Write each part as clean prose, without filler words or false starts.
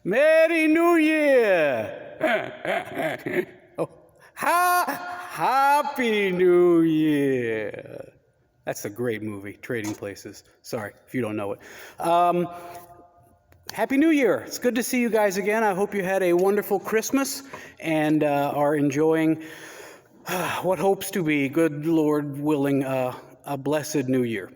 Merry New Year! Oh, Happy New Year! That's a great movie, Trading Places. Sorry if you don't know it. Happy New Year! It's good to see you guys again. I hope you had a wonderful Christmas and are enjoying what hopes to be, good Lord willing, a blessed New Year.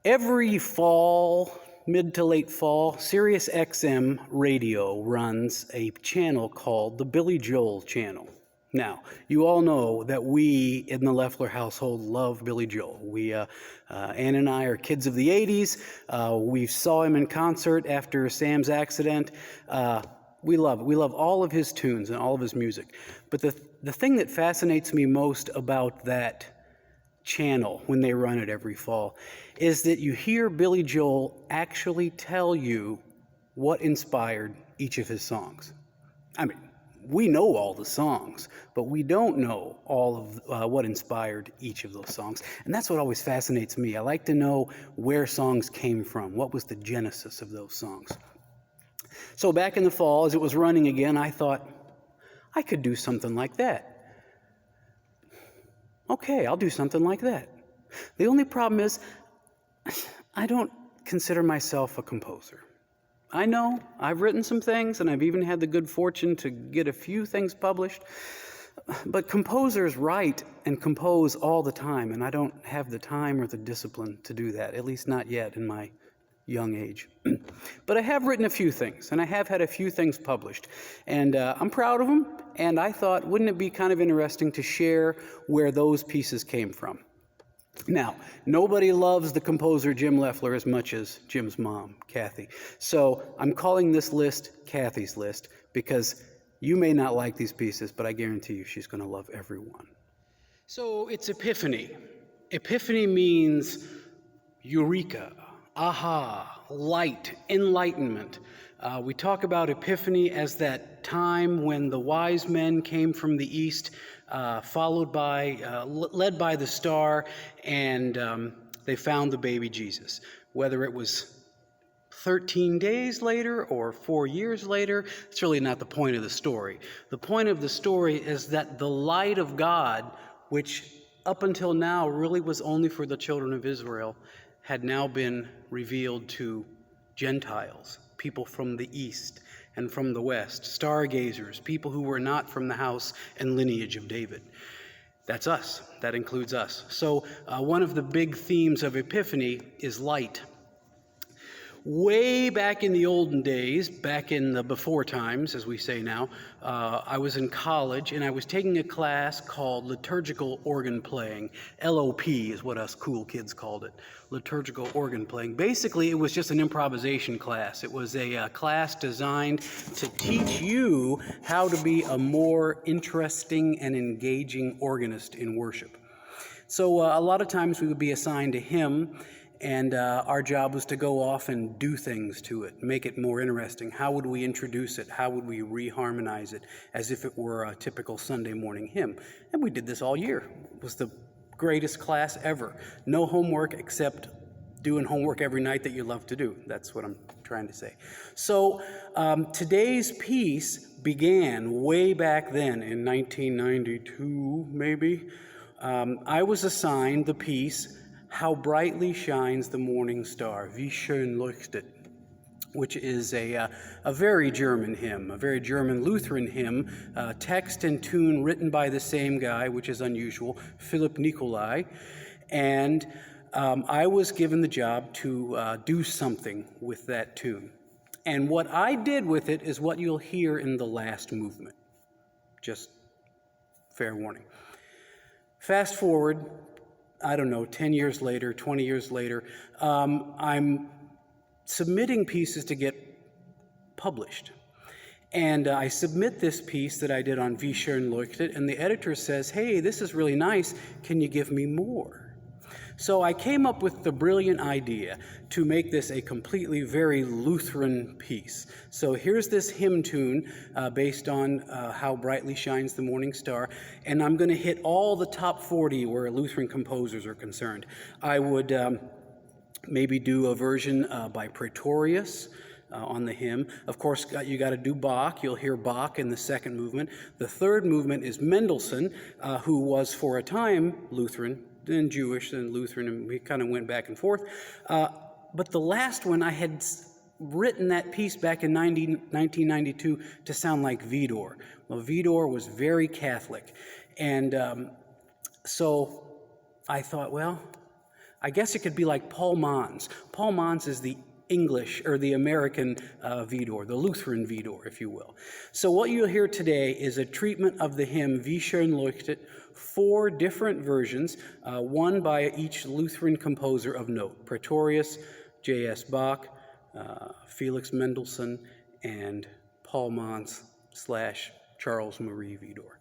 Every fall, mid to late fall, Sirius XM radio runs a channel called the Billy Joel channel. Now, you all know that we in the Loeffler household love Billy Joel. Ann and I are kids of the 80s. We saw him in concert after Sam's accident. We love it. We love all of his tunes and all of his music. But the thing that fascinates me most about that channel when they run it every fall is that you hear Billy Joel actually tell you what inspired each of his songs. I mean, we know all the songs, but we don't know all of what inspired each of those songs. And that's what always fascinates me. I like to know where songs came from. What was the genesis of those songs? So back in the fall, as it was running again, I thought, I could do something like that. Okay, I'll do something like that. The only problem is, I don't consider myself a composer. I know I've written some things, and I've even had the good fortune to get a few things published, but composers write and compose all the time, and I don't have the time or the discipline to do that, at least not yet in my young age. But I have written a few things, and I have had a few things published, and I'm proud of them, and I thought, wouldn't it be kind of interesting to share where those pieces came from? Now, nobody loves the composer Jim Loeffler as much as Jim's mom, Kathy. So I'm calling this list Kathy's list because you may not like these pieces, but I guarantee you she's going to love every one. So it's Epiphany. Epiphany means eureka, aha, light, enlightenment. We talk about Epiphany as that time when the wise men came from the east, led by the star, and they found the baby Jesus. Whether it was 13 days later or 4 years later, it's really not the point of the story. The point of the story is that the light of God, which up until now really was only for the children of Israel, had now been revealed to Gentiles, people from the east and from the west, stargazers, people who were not from the house and lineage of David. That's us. That includes us. So one of the big themes of Epiphany is light. Way back in the olden days, back in the before times, as we say now, I was in college and I was taking a class called liturgical organ playing. LOP is what us cool kids called it, liturgical organ playing. Basically, it was just an improvisation class. It was a class designed to teach you how to be a more interesting and engaging organist in worship. So a lot of times we would be assigned a hymn, and our job was to go off and do things to it, make it more interesting. How would we introduce it? How would we reharmonize it as if it were a typical Sunday morning hymn? And we did this all year. It was the greatest class ever. No homework except doing homework every night that you love to do. That's what I'm trying to say. So today's piece began way back then in 1992, maybe. I was assigned the piece, How Brightly Shines the Morning Star, Wie Scho Leuchtet, which is a very German hymn, a very German Lutheran hymn, text and tune written by the same guy, which is unusual, Philipp Nicolai. And I was given the job to do something with that tune. And what I did with it is what you'll hear in the last movement. Just fair warning. Fast forward, I don't know, 10 years later, 20 years later, I'm submitting pieces to get published. And I submit this piece that I did on Wie Scho Leuchtet, and the editor says, hey, this is really nice, can you give me more? So I came up with the brilliant idea to make this a completely very Lutheran piece. So here's this hymn tune based on How Brightly Shines the Morning Star, and I'm going to hit all the top 40 where Lutheran composers are concerned. I would maybe do a version by Praetorius, on the hymn. Of course, you got to do Bach. You'll hear Bach in the second movement. The third movement is Mendelssohn, who was for a time Lutheran, then Jewish, then Lutheran, and we kind of went back and forth. But the last one, I had written that piece back in 1992 to sound like Widor. Well, Widor was very Catholic. And so I thought, well, I guess it could be like Paul Mons. Paul Mons is the English, or the American Widor, the Lutheran Widor, if you will. So what you'll hear today is a treatment of the hymn Wie Scho Leuchtet, 4 different versions, one by each Lutheran composer of note: Praetorius, J.S. Bach, Felix Mendelssohn, and Paul Mons / Charles Marie Widor.